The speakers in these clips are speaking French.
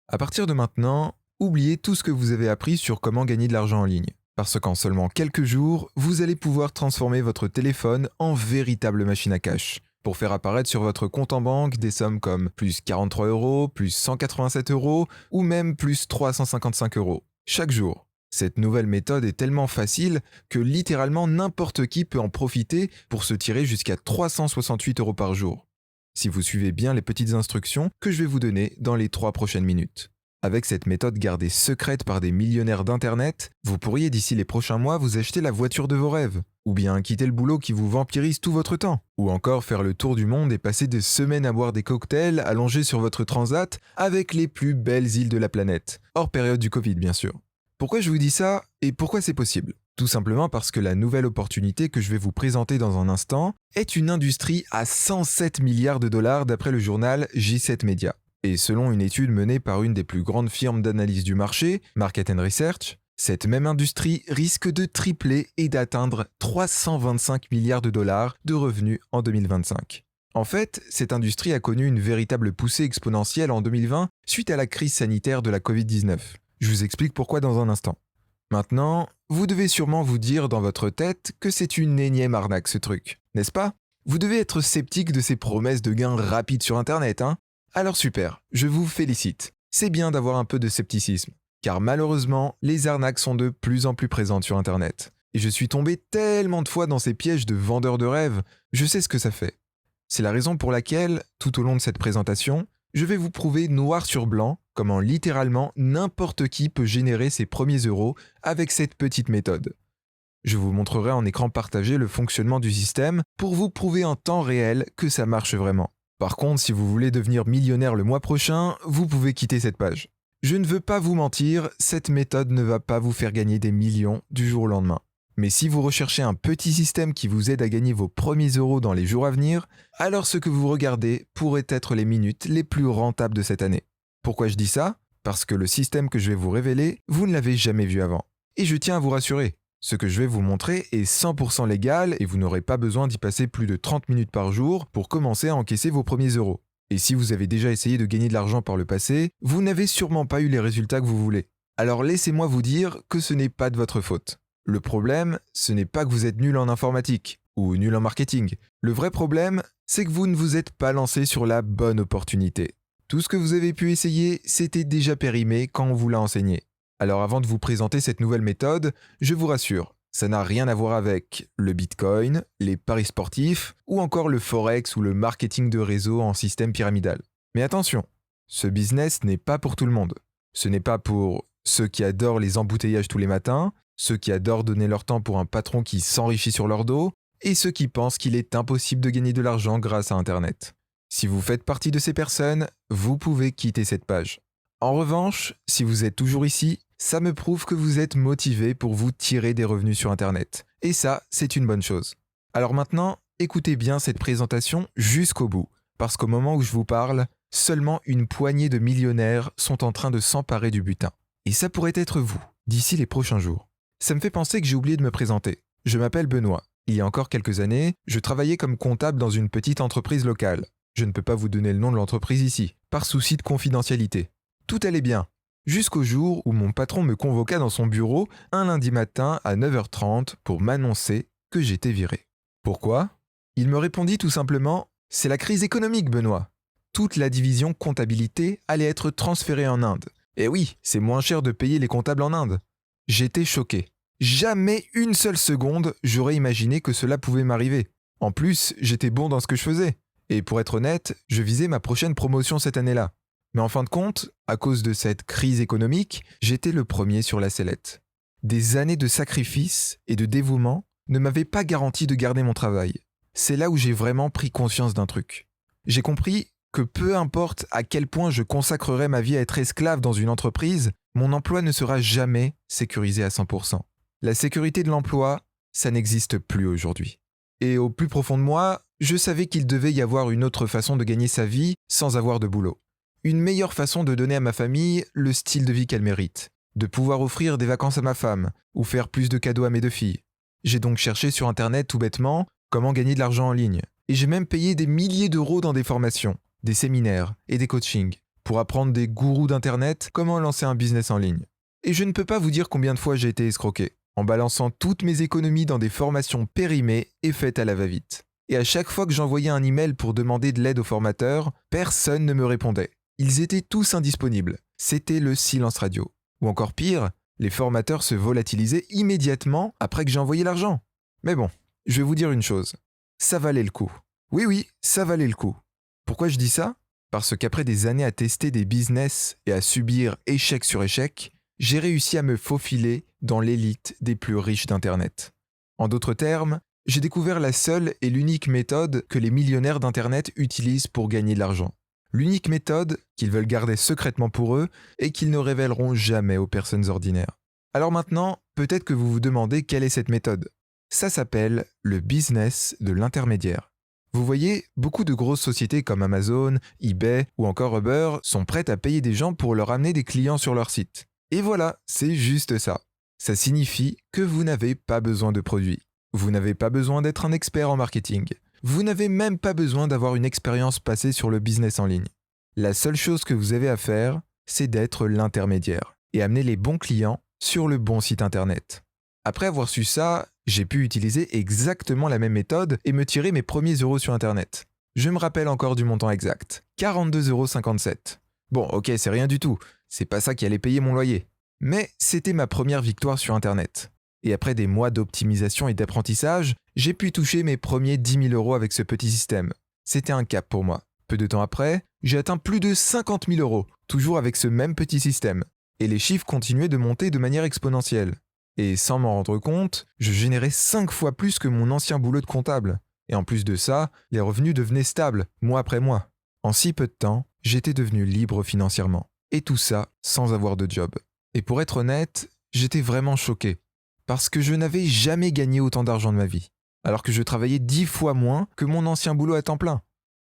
À partir de maintenant, oubliez tout ce que vous avez appris sur comment gagner de l'argent en ligne. Parce qu'en seulement quelques jours, vous allez pouvoir transformer votre téléphone en véritable machine à cash. Pour faire apparaître sur votre compte en banque des sommes comme plus 43 euros, plus 187 euros ou même plus 355 euros chaque jour. Cette nouvelle méthode est tellement facile que littéralement n'importe qui peut en profiter pour se tirer jusqu'à 368 euros par jour. Si vous suivez bien les petites instructions que je vais vous donner dans les 3 prochaines minutes. Avec cette méthode gardée secrète par des millionnaires d'Internet, vous pourriez d'ici les prochains mois vous acheter la voiture de vos rêves, ou bien quitter le boulot qui vous vampirise tout votre temps, ou encore faire le tour du monde et passer des semaines à boire des cocktails allongés sur votre transat avec les plus belles îles de la planète, hors période du Covid bien sûr. Pourquoi je vous dis ça et pourquoi c'est possible? Tout simplement parce que la nouvelle opportunité que je vais vous présenter dans un instant est une industrie à 107 milliards de dollars d'après le journal J7 Media. Et selon une étude menée par une des plus grandes firmes d'analyse du marché, Market Research, cette même industrie risque de tripler et d'atteindre 325 milliards de dollars de revenus en 2025. En fait, cette industrie a connu une véritable poussée exponentielle en 2020 suite à la crise sanitaire de la Covid-19. Je vous explique pourquoi dans un instant. Maintenant, vous devez sûrement vous dire dans votre tête que c'est une énième arnaque ce truc, n'est-ce pas? Vous devez être sceptique de ces promesses de gains rapides sur Internet, hein? Alors super, je vous félicite. C'est bien d'avoir un peu de scepticisme, car malheureusement, les arnaques sont de plus en plus présentes sur Internet. Et je suis tombé tellement de fois dans ces pièges de vendeurs de rêves, je sais ce que ça fait. C'est la raison pour laquelle, tout au long de cette présentation, je vais vous prouver noir sur blanc comment littéralement n'importe qui peut générer ses premiers euros avec cette petite méthode. Je vous montrerai en écran partagé le fonctionnement du système pour vous prouver en temps réel que ça marche vraiment. Par contre, si vous voulez devenir millionnaire le mois prochain, vous pouvez quitter cette page. Je ne veux pas vous mentir, cette méthode ne va pas vous faire gagner des millions du jour au lendemain. Mais si vous recherchez un petit système qui vous aide à gagner vos premiers euros dans les jours à venir, alors ce que vous regardez pourrait être les minutes les plus rentables de cette année. Pourquoi je dis ça? Parce que le système que je vais vous révéler, vous ne l'avez jamais vu avant. Et je tiens à vous rassurer, ce que je vais vous montrer est 100% légal et vous n'aurez pas besoin d'y passer plus de 30 minutes par jour pour commencer à encaisser vos premiers euros. Et si vous avez déjà essayé de gagner de l'argent par le passé, vous n'avez sûrement pas eu les résultats que vous voulez. Alors laissez-moi vous dire que ce n'est pas de votre faute. Le problème, ce n'est pas que vous êtes nul en informatique ou nul en marketing. Le vrai problème, c'est que vous ne vous êtes pas lancé sur la bonne opportunité. Tout ce que vous avez pu essayer, c'était déjà périmé quand on vous l'a enseigné. Alors avant de vous présenter cette nouvelle méthode, je vous rassure, ça n'a rien à voir avec le Bitcoin, les paris sportifs ou encore le Forex ou le marketing de réseau en système pyramidal. Mais attention, ce business n'est pas pour tout le monde. Ce n'est pas pour ceux qui adorent les embouteillages tous les matins, ceux qui adorent donner leur temps pour un patron qui s'enrichit sur leur dos, et ceux qui pensent qu'il est impossible de gagner de l'argent grâce à Internet. Si vous faites partie de ces personnes, vous pouvez quitter cette page. En revanche, si vous êtes toujours ici, ça me prouve que vous êtes motivé pour vous tirer des revenus sur Internet. Et ça, c'est une bonne chose. Alors maintenant, écoutez bien cette présentation jusqu'au bout, parce qu'au moment où je vous parle, seulement une poignée de millionnaires sont en train de s'emparer du butin. Et ça pourrait être vous, d'ici les prochains jours. Ça me fait penser que j'ai oublié de me présenter. Je m'appelle Benoît. Il y a encore quelques années, je travaillais comme comptable dans une petite entreprise locale. Je ne peux pas vous donner le nom de l'entreprise ici, par souci de confidentialité. Tout allait bien, jusqu'au jour où mon patron me convoqua dans son bureau un lundi matin à 9h30 pour m'annoncer que j'étais viré. Pourquoi? Il me répondit tout simplement « C'est la crise économique, Benoît. Toute la division comptabilité allait être transférée en Inde. Et oui, c'est moins cher de payer les comptables en Inde. » J'étais choqué. Jamais une seule seconde, j'aurais imaginé que cela pouvait m'arriver. En plus, j'étais bon dans ce que je faisais. Et pour être honnête, je visais ma prochaine promotion cette année-là. Mais en fin de compte, à cause de cette crise économique, j'étais le premier sur la sellette. Des années de sacrifice et de dévouement ne m'avaient pas garanti de garder mon travail. C'est là où j'ai vraiment pris conscience d'un truc. J'ai compris que peu importe à quel point je consacrerai ma vie à être esclave dans une entreprise, mon emploi ne sera jamais sécurisé à 100%. La sécurité de l'emploi, ça n'existe plus aujourd'hui. Et au plus profond de moi, je savais qu'il devait y avoir une autre façon de gagner sa vie sans avoir de boulot. Une meilleure façon de donner à ma famille le style de vie qu'elle mérite, de pouvoir offrir des vacances à ma femme ou faire plus de cadeaux à mes 2 filles. J'ai donc cherché sur Internet tout bêtement comment gagner de l'argent en ligne. Et j'ai même payé des milliers d'euros dans des formations, des séminaires et des coachings pour apprendre des gourous d'internet comment lancer un business en ligne. Et je ne peux pas vous dire combien de fois j'ai été escroqué, en balançant toutes mes économies dans des formations périmées et faites à la va-vite. Et à chaque fois que j'envoyais un email pour demander de l'aide aux formateurs, personne ne me répondait. Ils étaient tous indisponibles. C'était le silence radio. Ou encore pire, les formateurs se volatilisaient immédiatement après que j'ai envoyé l'argent. Mais bon, je vais vous dire une chose. Ça valait le coup. Oui, ça valait le coup. Pourquoi je dis ça ? Parce qu'après des années à tester des business et à subir échec sur échec, j'ai réussi à me faufiler dans l'élite des plus riches d'Internet. En d'autres termes, j'ai découvert la seule et l'unique méthode que les millionnaires d'Internet utilisent pour gagner de l'argent. L'unique méthode qu'ils veulent garder secrètement pour eux et qu'ils ne révéleront jamais aux personnes ordinaires. Alors maintenant, peut-être que vous vous demandez quelle est cette méthode. Ça s'appelle le business de l'intermédiaire. Vous voyez, beaucoup de grosses sociétés comme Amazon, eBay ou encore Uber sont prêtes à payer des gens pour leur amener des clients sur leur site. Et voilà, c'est juste ça. Ça signifie que vous n'avez pas besoin de produits. Vous n'avez pas besoin d'être un expert en marketing. Vous n'avez même pas besoin d'avoir une expérience passée sur le business en ligne. La seule chose que vous avez à faire, c'est d'être l'intermédiaire et amener les bons clients sur le bon site internet. Après avoir su ça, j'ai pu utiliser exactement la même méthode et me tirer mes premiers euros sur internet. Je me rappelle encore du montant exact, 42,57 €. Bon, ok, c'est rien du tout, c'est pas ça qui allait payer mon loyer. Mais c'était ma première victoire sur internet. Et après des mois d'optimisation et d'apprentissage, j'ai pu toucher mes premiers 10 000 € avec ce petit système. C'était un cap pour moi. Peu de temps après, j'ai atteint plus de 50 000 €, toujours avec ce même petit système. Et les chiffres continuaient de monter de manière exponentielle. Et sans m'en rendre compte, je générais 5 fois plus que mon ancien boulot de comptable. Et en plus de ça, les revenus devenaient stables, mois après mois. En si peu de temps, j'étais devenu libre financièrement. Et tout ça sans avoir de job. Et pour être honnête, j'étais vraiment choqué. Parce que je n'avais jamais gagné autant d'argent de ma vie. Alors que je travaillais 10 fois moins que mon ancien boulot à temps plein.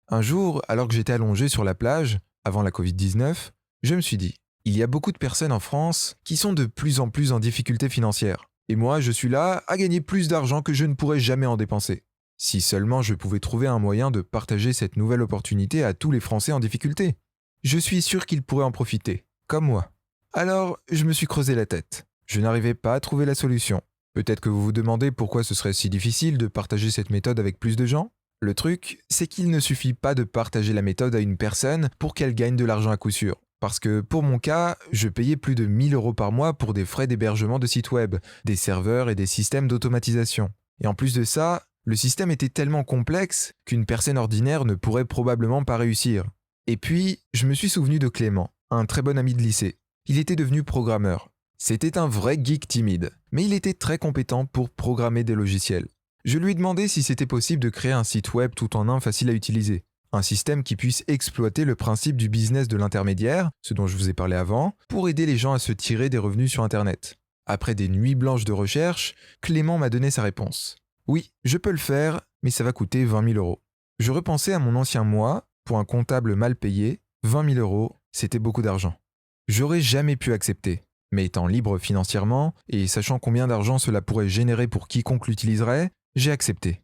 Un jour, alors que j'étais allongé sur la plage, avant la Covid-19, je me suis dit, il y a beaucoup de personnes en France qui sont de plus en plus en difficulté financière. Et moi, je suis là à gagner plus d'argent que je ne pourrais jamais en dépenser. Si seulement je pouvais trouver un moyen de partager cette nouvelle opportunité à tous les Français en difficulté. Je suis sûr qu'ils pourraient en profiter, comme moi. Alors, je me suis creusé la tête. Je n'arrivais pas à trouver la solution. Peut-être que vous vous demandez pourquoi ce serait si difficile de partager cette méthode avec plus de gens ? Le truc, c'est qu'il ne suffit pas de partager la méthode à une personne pour qu'elle gagne de l'argent à coup sûr. Parce que pour mon cas, je payais plus de 1 000 € par mois pour des frais d'hébergement de sites web, des serveurs et des systèmes d'automatisation. Et en plus de ça, le système était tellement complexe qu'une personne ordinaire ne pourrait probablement pas réussir. Et puis, je me suis souvenu de Clément, un très bon ami de lycée. Il était devenu programmeur. C'était un vrai geek timide, mais il était très compétent pour programmer des logiciels. Je lui ai demandé si c'était possible de créer un site web tout en un facile à utiliser. Un système qui puisse exploiter le principe du business de l'intermédiaire, ce dont je vous ai parlé avant, pour aider les gens à se tirer des revenus sur Internet. Après des nuits blanches de recherche, Clément m'a donné sa réponse. Oui, je peux le faire, mais ça va coûter 20 000 €. Je repensais à mon ancien moi, pour un comptable mal payé, 20 000 €, c'était beaucoup d'argent. J'aurais jamais pu accepter. Mais étant libre financièrement, et sachant combien d'argent cela pourrait générer pour quiconque l'utiliserait, j'ai accepté.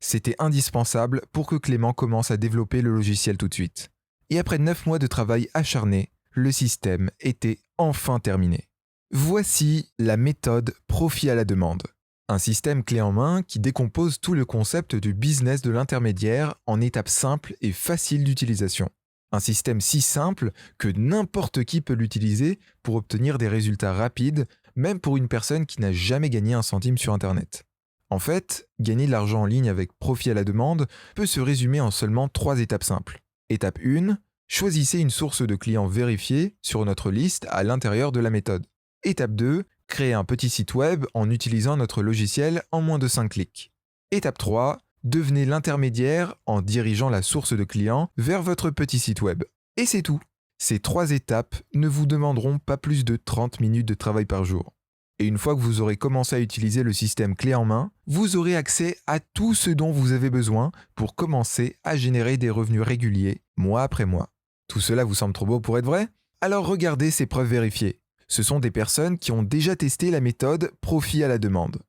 C'était indispensable pour que Clément commence à développer le logiciel tout de suite. Et après 9 mois de travail acharné, le système était enfin terminé. Voici la méthode profit à la demande. Un système clé en main qui décompose tout le concept du business de l'intermédiaire en étapes simples et faciles d'utilisation. Un système si simple que n'importe qui peut l'utiliser pour obtenir des résultats rapides, même pour une personne qui n'a jamais gagné un centime sur Internet. En fait, gagner de l'argent en ligne avec profit à la demande peut se résumer en seulement 3 étapes simples. Étape 1, choisissez une source de clients vérifiée sur notre liste à l'intérieur de la méthode. Étape 2, créez un petit site web en utilisant notre logiciel en moins de 5 clics. Étape 3, devenez l'intermédiaire en dirigeant la source de clients vers votre petit site web. Et c'est tout. Ces 3 étapes ne vous demanderont pas plus de 30 minutes de travail par jour. Et une fois que vous aurez commencé à utiliser le système clé en main, vous aurez accès à tout ce dont vous avez besoin pour commencer à générer des revenus réguliers, mois après mois. Tout cela vous semble trop beau pour être vrai ? Alors regardez ces preuves vérifiées. Ce sont des personnes qui ont déjà testé la méthode profit à la demande.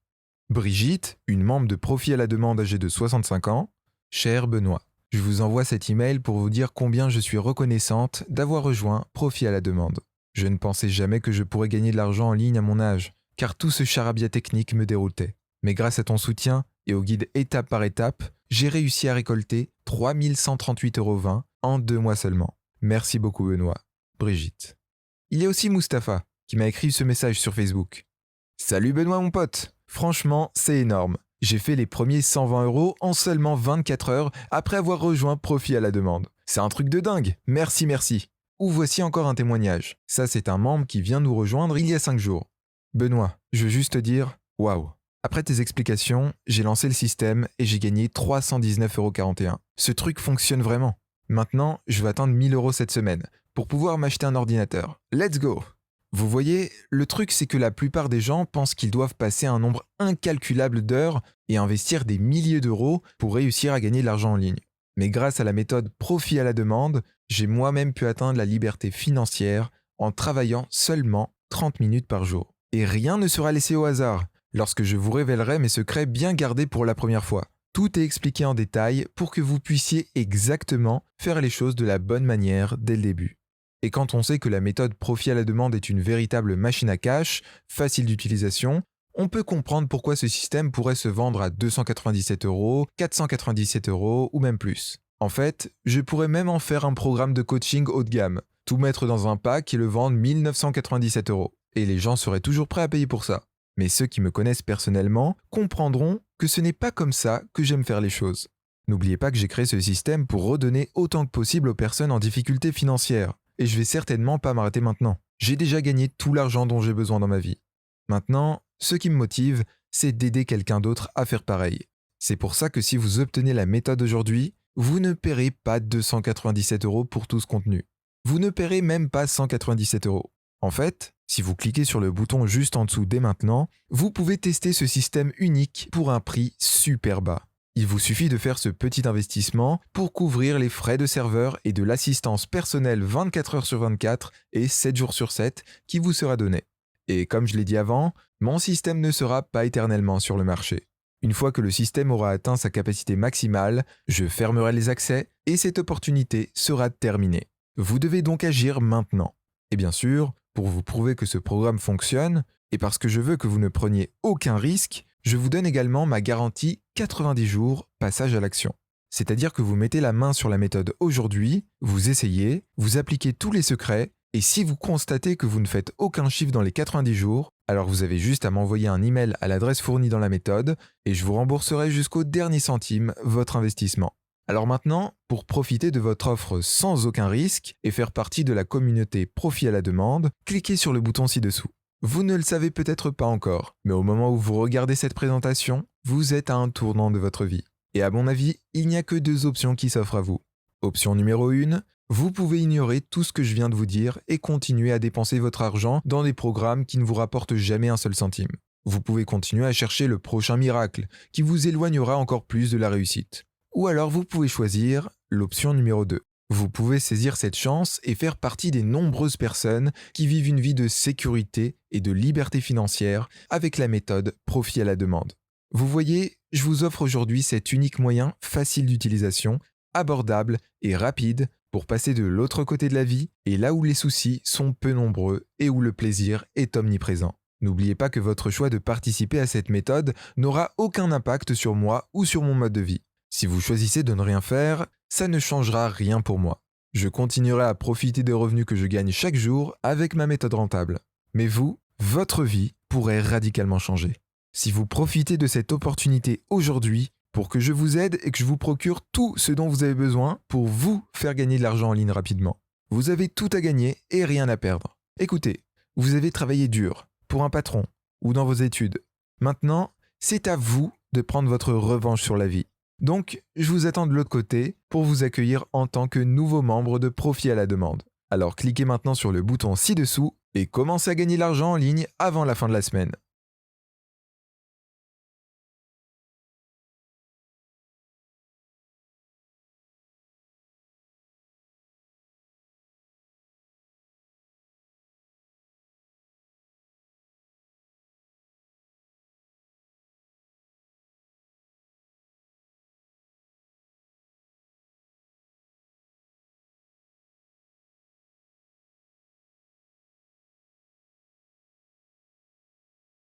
Brigitte, une membre de Profit à la demande âgée de 65 ans. Cher Benoît, Je vous envoie cet email pour vous dire combien je suis reconnaissante d'avoir rejoint Profit à la demande. Je ne pensais jamais que je pourrais gagner de l'argent en ligne à mon âge, car tout ce charabia technique me déroutait. Mais grâce à ton soutien et au guide étape par étape, j'ai réussi à récolter 3 138,20 € en 2 mois seulement. Merci beaucoup Benoît. Brigitte. Il y a aussi Mustapha qui m'a écrit ce message sur Facebook. Salut Benoît mon pote. Franchement, c'est énorme. J'ai fait les premiers 120 € en seulement 24 heures après avoir rejoint Profit à la demande. C'est un truc de dingue. Merci. Ou voici encore un témoignage. Ça, c'est un membre qui vient nous rejoindre il y a 5 jours. Benoît, je veux juste te dire, waouh. Après tes explications, j'ai lancé le système et j'ai gagné 319,41 €. Ce truc fonctionne vraiment. Maintenant, je vais atteindre 1000 € cette semaine pour pouvoir m'acheter un ordinateur. Let's go! Vous voyez, le truc c'est que la plupart des gens pensent qu'ils doivent passer un nombre incalculable d'heures et investir des milliers d'euros pour réussir à gagner de l'argent en ligne. Mais grâce à la méthode Profit à la demande, j'ai moi-même pu atteindre la liberté financière en travaillant seulement 30 minutes par jour. Et rien ne sera laissé au hasard lorsque je vous révélerai mes secrets bien gardés pour la première fois. Tout est expliqué en détail pour que vous puissiez exactement faire les choses de la bonne manière dès le début. Et quand on sait que la méthode Profit à la demande est une véritable machine à cash, facile d'utilisation, on peut comprendre pourquoi ce système pourrait se vendre à 297 €, 497 € ou même plus. En fait, je pourrais même en faire un programme de coaching haut de gamme, tout mettre dans un pack et le vendre 1997 €. Et les gens seraient toujours prêts à payer pour ça. Mais ceux qui me connaissent personnellement comprendront que ce n'est pas comme ça que j'aime faire les choses. N'oubliez pas que j'ai créé ce système pour redonner autant que possible aux personnes en difficulté financière. Et je vais certainement pas m'arrêter maintenant. J'ai déjà gagné tout l'argent dont j'ai besoin dans ma vie. Maintenant, ce qui me motive, c'est d'aider quelqu'un d'autre à faire pareil. C'est pour ça que si vous obtenez la méthode aujourd'hui, vous ne paierez pas 297 € pour tout ce contenu. Vous ne paierez même pas 197 €. En fait, si vous cliquez sur le bouton juste en dessous dès maintenant, vous pouvez tester ce système unique pour un prix super bas. Il vous suffit de faire ce petit investissement pour couvrir les frais de serveur et de l'assistance personnelle 24 heures sur 24 et 7 jours sur 7 qui vous sera donnée. Et comme je l'ai dit avant, mon système ne sera pas éternellement sur le marché. Une fois que le système aura atteint sa capacité maximale, je fermerai les accès et cette opportunité sera terminée. Vous devez donc agir maintenant. Et bien sûr, pour vous prouver que ce programme fonctionne, et parce que je veux que vous ne preniez aucun risque, je vous donne également ma garantie 90 jours passage à l'action. C'est-à-dire que vous mettez la main sur la méthode aujourd'hui, vous essayez, vous appliquez tous les secrets, et si vous constatez que vous ne faites aucun chiffre dans les 90 jours, alors vous avez juste à m'envoyer un email à l'adresse fournie dans la méthode, et je vous rembourserai jusqu'au dernier centime votre investissement. Alors maintenant, pour profiter de votre offre sans aucun risque et faire partie de la communauté Profit à la demande, cliquez sur le bouton ci-dessous. Vous ne le savez peut-être pas encore, mais au moment où vous regardez cette présentation, vous êtes à un tournant de votre vie. Et à mon avis, il n'y a que 2 options qui s'offrent à vous. Option numéro 1, vous pouvez ignorer tout ce que je viens de vous dire et continuer à dépenser votre argent dans des programmes qui ne vous rapportent jamais un seul centime. Vous pouvez continuer à chercher le prochain miracle qui vous éloignera encore plus de la réussite. Ou alors vous pouvez choisir l'option numéro 2. Vous pouvez saisir cette chance et faire partie des nombreuses personnes qui vivent une vie de sécurité et de liberté financière avec la méthode Profit à la demande. Vous voyez, je vous offre aujourd'hui cet unique moyen facile d'utilisation, abordable et rapide pour passer de l'autre côté de la vie et là où les soucis sont peu nombreux et où le plaisir est omniprésent. N'oubliez pas que votre choix de participer à cette méthode n'aura aucun impact sur moi ou sur mon mode de vie. Si vous choisissez de ne rien faire, ça ne changera rien pour moi. Je continuerai à profiter des revenus que je gagne chaque jour avec ma méthode rentable. Mais vous, votre vie pourrait radicalement changer. Si vous profitez de cette opportunité aujourd'hui pour que je vous aide et que je vous procure tout ce dont vous avez besoin pour vous faire gagner de l'argent en ligne rapidement. Vous avez tout à gagner et rien à perdre. Écoutez, vous avez travaillé dur pour un patron ou dans vos études. Maintenant, c'est à vous de prendre votre revanche sur la vie. Donc, je vous attends de l'autre côté pour vous accueillir en tant que nouveau membre de Profit à la demande. Alors cliquez maintenant sur le bouton ci-dessous et commencez à gagner l'argent en ligne avant la fin de la semaine.